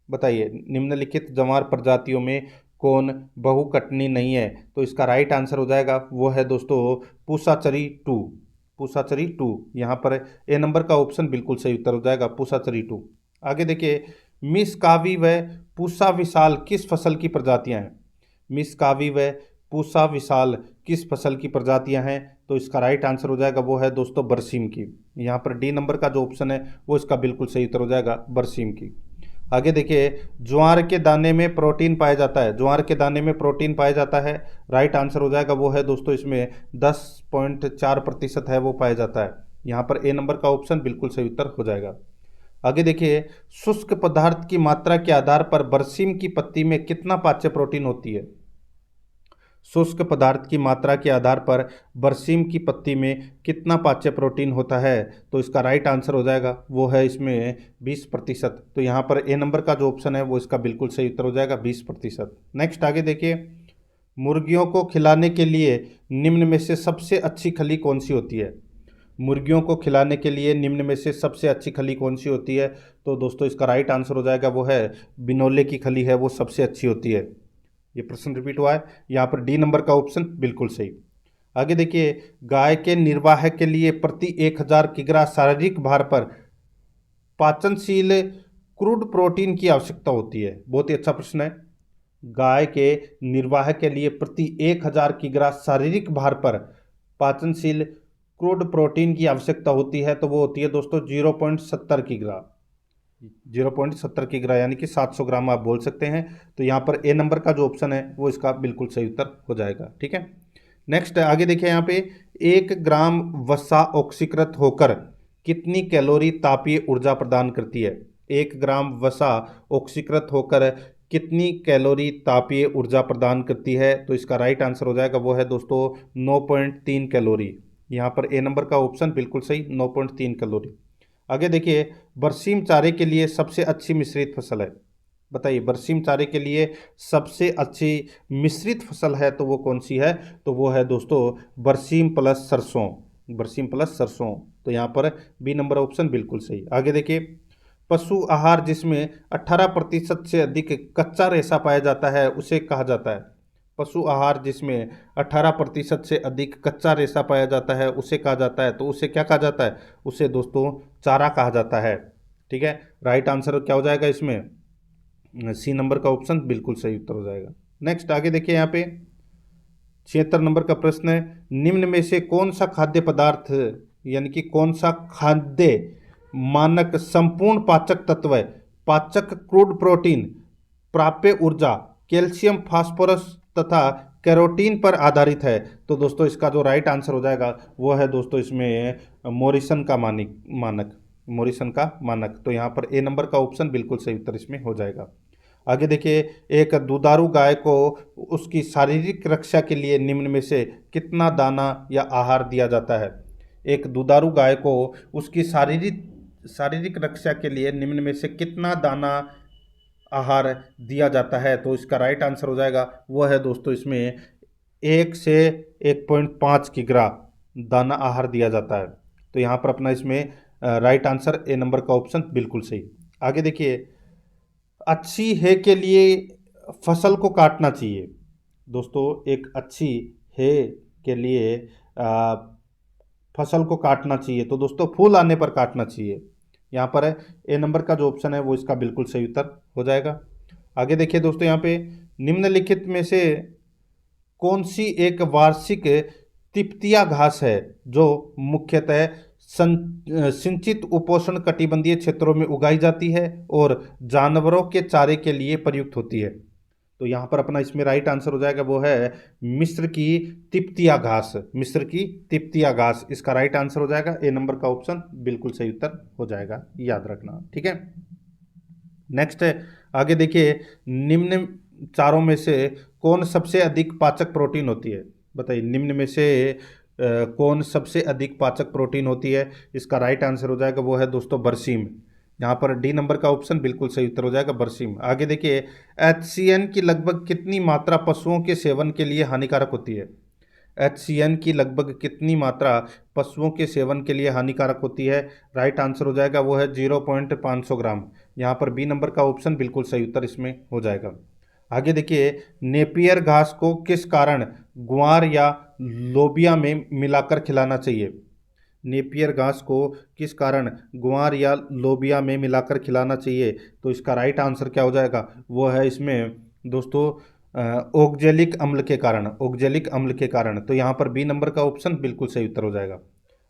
बताइए, निम्नलिखित ज्वार प्रजातियों में कौन बहुकटनी नहीं है? तो इसका राइट आंसर हो जाएगा वो है दोस्तों पूसाचरी 2, पूसाचरी 2। यहाँ पर ए नंबर का ऑप्शन बिल्कुल सही उत्तर हो जाएगा पूसाचरी 2। आगे देखिए, मिस कावी व पूसा विशाल किस फसल की प्रजातियां हैं? मिस कावी व पूसा विशाल किस फसल की प्रजातियां हैं? तो इसका राइट आंसर हो जाएगा वो है दोस्तों बरसीम की। यहाँ पर डी नंबर का जो ऑप्शन है वो इसका बिल्कुल सही उत्तर हो जाएगा बरसीम की। आगे देखिए, ज्वार के दाने में प्रोटीन पाया जाता है, ज्वार के दाने में प्रोटीन पाया जाता है। राइट आंसर हो जाएगा वो है दोस्तों इसमें 10.4% है वो पाया जाता है। यहाँ पर ए नंबर का ऑप्शन बिल्कुल सही उत्तर हो जाएगा। आगे देखिए, शुष्क पदार्थ की मात्रा के आधार पर बरसीम की पत्ती में कितना पाच्य प्रोटीन होती है? शुष्क पदार्थ की मात्रा के आधार पर बरसीम की पत्ती में कितना पाच्य प्रोटीन होता है? तो इसका राइट आंसर हो जाएगा वो है इसमें 20%। तो यहाँ पर ए नंबर का जो ऑप्शन है वो इसका बिल्कुल सही उत्तर हो जाएगा 20%। नेक्स्ट आगे देखिए, मुर्गियों को खिलाने के लिए निम्न में से सबसे अच्छी खली कौन सी होती है? मुर्गियों को खिलाने के लिए निम्न में से सबसे अच्छी खली कौन सी होती है? तो दोस्तों इसका राइट आंसर हो जाएगा वो है बिनोले की खली है वो सबसे अच्छी होती है। ये प्रश्न रिपीट हुआ है, यहाँ पर डी नंबर का ऑप्शन बिल्कुल सही। आगे देखिए, गाय के निर्वाह के लिए प्रति 1000 किग्रा शारीरिक भार पर पाचनशील क्रूड प्रोटीन की आवश्यकता होती है। बहुत ही अच्छा प्रश्न है। गाय के निर्वाह के लिए प्रति 1000 किग्रा शारीरिक भार पर पाचनशील क्रूड प्रोटीन की आवश्यकता होती है, तो वो होती है दोस्तों 0.70 किग्रा। 0.70 किग्रा यानी कि 700 ग्राम आप बोल सकते हैं। तो यहाँ पर ए नंबर का जो ऑप्शन है वो इसका बिल्कुल सही उत्तर हो जाएगा। ठीक है, नेक्स्ट आगे देखिए यहाँ पे 1 ग्राम वसा ऑक्सीकृत होकर कितनी कैलोरी तापीय ऊर्जा प्रदान करती है। 1 ग्राम वसा ऑक्सीकृत होकर कितनी कैलोरी तापीय ऊर्जा प्रदान करती है, तो इसका राइट आंसर हो जाएगा वो है दोस्तों 9.3 कैलोरी। यहाँ पर ए नंबर का ऑप्शन बिल्कुल सही, 9.3 कैलोरी। आगे देखिए, बरसीम चारे के लिए सबसे अच्छी मिश्रित फसल है। बताइए, बरसीम चारे के लिए सबसे अच्छी मिश्रित फसल है तो वो कौन सी है, तो वो है दोस्तों बरसीम प्लस सरसों। बरसीम प्लस सरसों, तो यहाँ पर बी नंबर ऑप्शन बिल्कुल सही। आगे देखिए, पशु आहार जिसमें 18% से अधिक कच्चा रेशा पाया जाता है उसे कहा जाता है। पशु आहार जिसमें 18% से अधिक कच्चा रेशा पाया जाता है उसे कहा जाता है, तो उसे क्या कहा जाता है, उसे दोस्तों चारा कहा जाता है। ठीक है, राइट आंसर क्या हो जाएगा इसमें, सी नंबर का ऑप्शन बिल्कुल सही उत्तर हो जाएगा। नेक्स्ट आगे देखिए, यहाँ पे 76 नंबर का प्रश्न है, निम्न में से कौन सा खाद्य पदार्थ यानी कि कौन सा खाद्य मानक संपूर्ण पाचक तत्व है, पाचक क्रूड प्रोटीन, प्राप्य ऊर्जा, कैल्शियम फास्फोरस तथा कैरोटीन पर आधारित है। तो दोस्तों इसका जो राइट आंसर हो जाएगा वो है दोस्तों इसमें मॉरिसन का मानक, मॉरिसन का मानक। तो यहाँ पर ए नंबर का ऑप्शन बिल्कुल सही उत्तर इसमें हो जाएगा। आगे देखिए, एक दुधारू गाय को उसकी शारीरिक रक्षा के लिए निम्न में से कितना दाना या आहार दिया जाता है। एक दुधारू गाय को उसकी शारीरिक रक्षा के लिए निम्न में से कितना दाना आहार दिया जाता है, तो इसका राइट आंसर हो जाएगा वो है दोस्तों इसमें 1 से 1.5 किग्रा दाना आहार दिया जाता है। तो यहाँ पर अपना इसमें राइट आंसर ए नंबर का ऑप्शन बिल्कुल सही। आगे देखिए, अच्छी है के लिए फसल को काटना चाहिए। दोस्तों एक अच्छी है के लिए फसल को काटना चाहिए, तो दोस्तों फूल आने पर काटना चाहिए। यहाँ पर है ए नंबर का जो ऑप्शन है वो इसका बिल्कुल सही उत्तर हो जाएगा। आगे देखिए दोस्तों, यहाँ पे निम्नलिखित में से कौन सी एक वार्षिक तिपतिया घास है जो मुख्यतः सिंचित उपोष्ण कटिबंधीय क्षेत्रों में उगाई जाती है और जानवरों के चारे के लिए प्रयुक्त होती है। तो यहाँ पर अपना इसमें राइट आंसर हो जाएगा वो है मिस्र की तिपतिया घास। मिस्र की तिपतिया घास, इसका राइट आंसर हो जाएगा ए नंबर का ऑप्शन बिल्कुल सही उत्तर हो जाएगा, याद रखना। ठीक है, नेक्स्ट आगे देखिए, निम्न चारों में से कौन सबसे अधिक पाचक प्रोटीन होती है। बताइए, निम्न में से कौन सबसे अधिक पाचक प्रोटीन होती है, इसका राइट आंसर हो जाएगा वो है दोस्तों बरसीम। यहाँ पर डी नंबर का ऑप्शन बिल्कुल सही उत्तर हो जाएगा, बरसीम। आगे देखिए, HCN की लगभग कितनी मात्रा पशुओं के सेवन के लिए हानिकारक होती है। HCN की लगभग कितनी मात्रा पशुओं के सेवन के लिए हानिकारक होती है, राइट आंसर हो जाएगा वो है 0.500 ग्राम। यहाँ पर बी नंबर का ऑप्शन बिल्कुल सही उत्तर इसमें हो जाएगा। आगे देखिए, नेपियर घास को किस कारण ग्वार या लोबिया में मिलाकर खिलाना चाहिए। नेपियर घास को किस कारण ग्वार या लोबिया में मिलाकर खिलाना चाहिए, तो इसका राइट आंसर क्या हो जाएगा, वो है इसमें दोस्तों ओक्जेलिक अम्ल के कारण, ओक्जेलिक अम्ल के कारण। तो यहाँ पर बी नंबर का ऑप्शन बिल्कुल सही उत्तर हो जाएगा।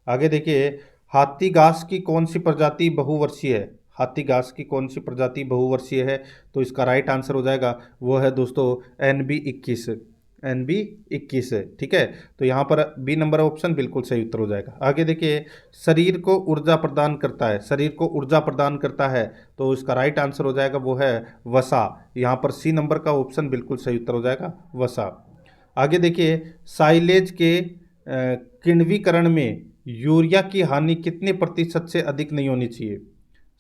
आगे देखिए, हाथी घास की कौन सी प्रजाति बहुवर्षीय है। हाथी घास की कौन सी प्रजाति बहुवर्षीय है, तो इसका राइट आंसर हो जाएगा वो है दोस्तों NB21, NB21 है। ठीक है, तो यहाँ पर बी नंबर ऑप्शन बिल्कुल सही उत्तर हो जाएगा। आगे देखिए, शरीर को ऊर्जा प्रदान करता है, शरीर को ऊर्जा प्रदान करता है, तो इसका राइट आंसर हो जाएगा वो है वसा। यहाँ पर सी नंबर का ऑप्शन बिल्कुल सही उत्तर हो जाएगा, वसा। आगे देखिए, साइलेज के किण्वीकरण में यूरिया की हानि कितने प्रतिशत से अधिक नहीं होनी चाहिए।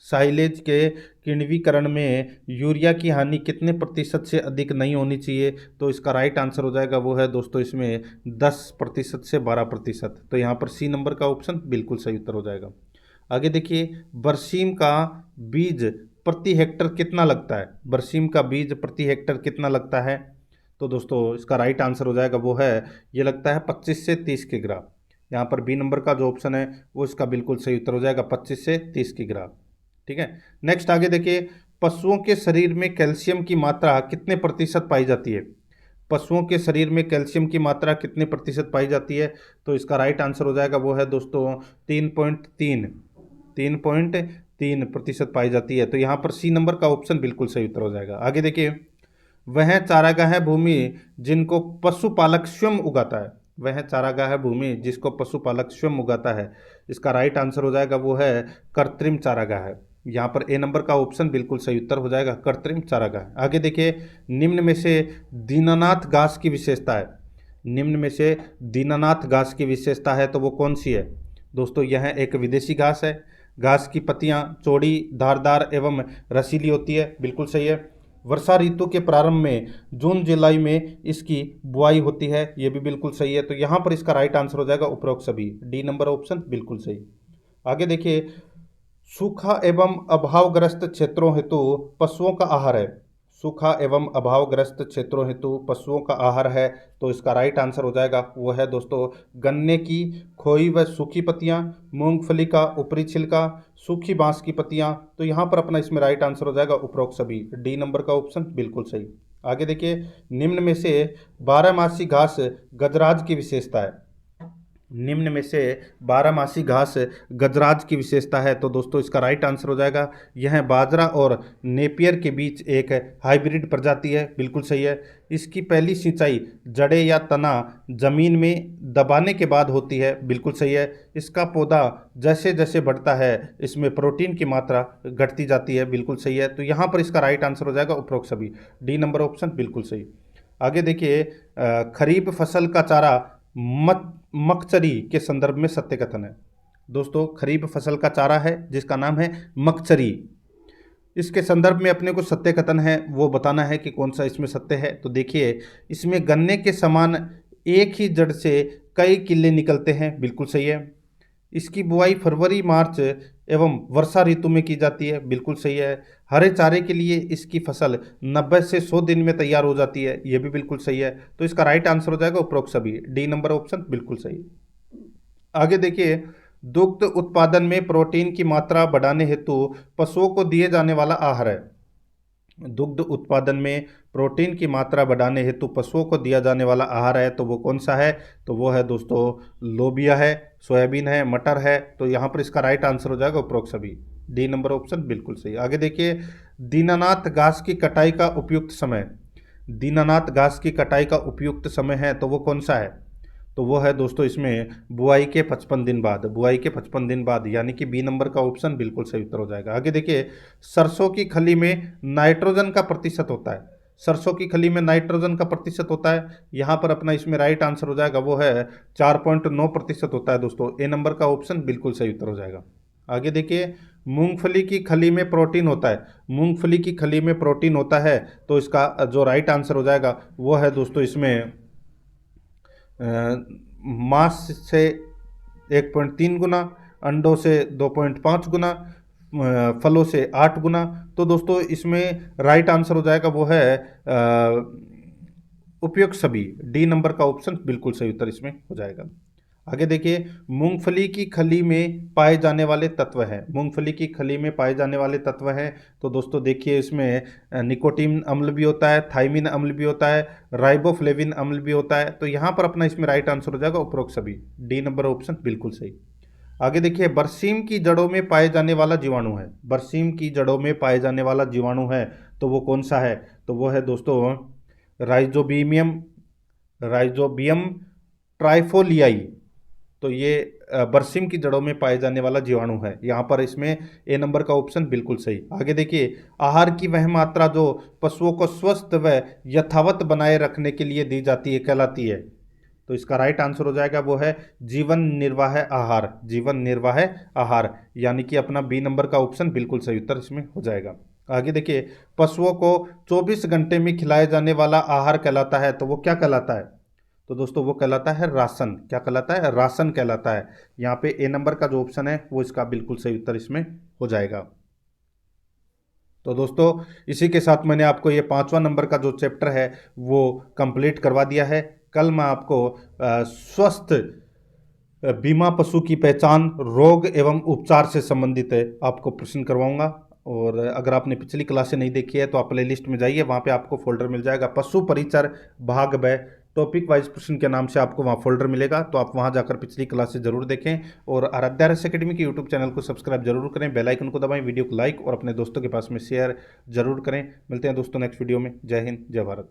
साइलेज के किण्वीकरण में यूरिया की हानि कितने प्रतिशत से अधिक नहीं होनी चाहिए, तो इसका राइट आंसर हो जाएगा वो है दोस्तों इसमें 10% से 12%। तो यहाँ पर सी नंबर का ऑप्शन बिल्कुल सही उत्तर हो जाएगा। आगे देखिए, बरसीम का बीज प्रति हेक्टर कितना लगता है। बरसीम का बीज प्रति हेक्टर कितना लगता है, तो दोस्तों इसका राइट आंसर हो जाएगा वो है, ये लगता है 25 से 30 किग्रा। यहाँ पर बी नंबर का जो ऑप्शन है वो इसका बिल्कुल सही उत्तर हो जाएगा, 25 से 30 किग्रा। ठीक है, नेक्स्ट आगे देखिए, पशुओं के शरीर में कैल्शियम की मात्रा कितने प्रतिशत पाई जाती है? पशुओं के शरीर में कैल्शियम की मात्रा कितने प्रतिशत पाई जाती है? तो इसका राइट आंसर हो जाएगा वो है दोस्तों 3.3 पाई जाती है। तो यहाँ पर सी नंबर का ऑप्शन बिल्कुल सही उत्तर हो जाएगा। आगे देखिए, वह चारागाह भूमि जिनको पशुपालक स्वयं उगाता है। वह चारागाह भूमि जिसको पशुपालक स्वयं उगाता है, इसका राइट आंसर हो जाएगा वो है कृत्रिम चारागाह। यहाँ पर ए नंबर का ऑप्शन बिल्कुल सही उत्तर हो जाएगा, कृत्रिम चारागाह। आगे देखिए, निम्न में से दीनानाथ घास की विशेषता है। निम्न में से दीनानाथ घास की विशेषता है तो वो कौन सी है? दोस्तों यह एक विदेशी घास है। घास की पत्तियां चौड़ी, धारदार एवं रसीली होती है, बिल्कुल सही है। वर्षा ऋतु के प्रारंभ में जून जुलाई में इसकी बुआई होती है, ये भी बिल्कुल सही है। तो यहाँ पर इसका राइट आंसर हो जाएगा उपरोक्त सभी, डी नंबर ऑप्शन बिल्कुल सही। आगे देखिए, सूखा एवं अभावग्रस्त क्षेत्रों हेतु पशुओं का आहार है। सूखा एवं अभावग्रस्त क्षेत्रों हेतु पशुओं का आहार है तो इसका राइट आंसर हो जाएगा वो है दोस्तों गन्ने की खोई व सूखी पत्तियां, मूंगफली का ऊपरी छिलका, सूखी बांस की पत्तियां। तो यहाँ पर अपना इसमें राइट आंसर हो जाएगा उपरोक्त सभी, डी नंबर का ऑप्शन बिल्कुल सही। आगे देखिए, निम्न में से बारहमासी घास गजराज की विशेषता है। निम्न में से बारहमासी घास गजराज की विशेषता है तो दोस्तों इसका राइट आंसर हो जाएगा यह बाजरा और नेपियर के बीच एक हाइब्रिड प्रजाति है, बिल्कुल सही है। इसकी पहली सिंचाई जड़े या तना जमीन में दबाने के बाद होती है, बिल्कुल सही है। इसका पौधा जैसे जैसे बढ़ता है इसमें प्रोटीन की मात्रा घटती जाती है, बिल्कुल सही है। तो यहाँ पर इसका राइट आंसर हो जाएगा उपरोक्त सभी, डी नंबर ऑप्शन बिल्कुल सही। आगे देखिए, खरीफ फसल का चारा मकचरी के संदर्भ में सत्य कथन है। दोस्तों खरीफ फसल का चारा है जिसका नाम है मकचरी, इसके संदर्भ में अपने को सत्य कथन है वो बताना है कि कौन सा इसमें सत्य है। तो देखिए, इसमें गन्ने के समान एक ही जड़ से कई किले निकलते हैं, बिल्कुल सही है। इसकी बुआई फरवरी मार्च एवं वर्षा ऋतु में की जाती है, बिल्कुल सही है। हरे चारे के लिए इसकी फसल 90 से 100 दिन में तैयार हो जाती है, यह भी बिल्कुल सही है। तो इसका राइट आंसर हो जाएगा उपरोक्त सभी, डी नंबर ऑप्शन बिल्कुल सही। आगे देखिए, दुग्ध उत्पादन में प्रोटीन की मात्रा बढ़ाने हेतु पशुओं को दिए जाने वाला आहार है। दुग्ध उत्पादन में प्रोटीन की मात्रा बढ़ाने हेतु पशुओं को दिया जाने वाला आहार है तो वो कौन सा है? तो वो है दोस्तों लोबिया है, सोयाबीन है, मटर है। तो यहाँ पर इसका राइट आंसर हो जाएगा उपरोक्त सभी, डी नंबर ऑप्शन बिल्कुल सही। आगे देखिए, दीनानाथ घास की कटाई का उपयुक्त समय। दीनानाथ घास की कटाई का उपयुक्त समय है तो वो कौन सा है? तो वो है दोस्तों इसमें बुआई के 55 दिन बाद, बुआई के 55 दिन बाद, यानी कि बी नंबर का ऑप्शन बिल्कुल सही उत्तर हो जाएगा। आगे देखिए, सरसों की खली में नाइट्रोजन का प्रतिशत होता है। सरसों की खली में नाइट्रोजन का प्रतिशत होता है, यहाँ पर अपना इसमें राइट आंसर हो जाएगा वो है 4.9% होता है दोस्तों, ए नंबर का ऑप्शन बिल्कुल सही उत्तर हो जाएगा। आगे देखिए, मूंगफली की खली में प्रोटीन होता है। मूंगफली की खली में प्रोटीन होता है तो इसका जो राइट आंसर हो जाएगा वो है दोस्तों इसमें मांस से 1.3 गुना, अंडों से 2.5 गुना, फलों से 8 गुना। तो दोस्तों इसमें राइट आंसर हो जाएगा वो है उपयुक्त सभी, डी नंबर का ऑप्शन बिल्कुल सही उत्तर इसमें हो जाएगा। आगे देखिए, मूंगफली की खली में पाए जाने वाले तत्व हैं। मूंगफली की खली में पाए जाने वाले तत्व हैं तो दोस्तों देखिए, इसमें निकोटीन अम्ल भी होता है, थाइमिन अम्ल भी होता है, राइबोफ्लेविन अम्ल भी होता है। तो यहाँ पर अपना इसमें राइट आंसर हो जाएगा उपरोक्त सभी, डी नंबर ऑप्शन बिल्कुल सही। आगे देखिए, बरसीम की जड़ों में पाए जाने वाला जीवाणु है। बरसीम की जड़ों में पाए जाने वाला जीवाणु है तो वो कौन सा है? तो वो है दोस्तों राइजोबियम ट्राइफोलियाई। तो ये बरसीम की जड़ों में पाए जाने वाला जीवाणु है, यहाँ पर इसमें ए नंबर का ऑप्शन बिल्कुल सही। आगे देखिए, आहार की वह मात्रा जो पशुओं को स्वस्थ व यथावत बनाए रखने के लिए दी जाती है कहलाती है। तो इसका राइट आंसर हो जाएगा वो है जीवन निर्वाह आहार, जीवन निर्वाह आहार, यानी कि अपना बी नंबर का ऑप्शन बिल्कुल सही उत्तर इसमें हो जाएगा। आगे देखिए, पशुओं को 24 घंटे में खिलाए जाने वाला आहार कहलाता है तो वो क्या कहलाता है? तो दोस्तों वो कहलाता है राशन। क्या कहलाता है? राशन कहलाता है। यहाँ पे ए नंबर का जो ऑप्शन है वो इसका बिल्कुल सही उत्तर इसमें हो जाएगा। तो दोस्तों इसी के साथ मैंने आपको ये 5वां नंबर का जो चैप्टर है वो कंप्लीट करवा दिया है। कल मैं आपको स्वस्थ बीमा पशु की पहचान, रोग एवं उपचार से संबंधित आपको प्रश्न करवाऊंगा। और अगर आपने पिछली क्लासें नहीं देखी है तो आप प्ले लिस्ट में जाइए, वहाँ पे आपको फोल्डर मिल जाएगा पशु परिचर भाग ब टॉपिक वाइज प्रश्न के नाम से आपको वहाँ फोल्डर मिलेगा। तो आप वहाँ जाकर पिछली क्लासेस जरूर देखें और आराध्या RS एकेडमी के यूट्यूब चैनल को सब्सक्राइब जरूर करें, बेल आइकन को दबाएं, वीडियो को लाइक और अपने दोस्तों के पास में शेयर जरूर करें। मिलते हैं दोस्तों नेक्स्ट वीडियो में। जय हिंद, जय भारत।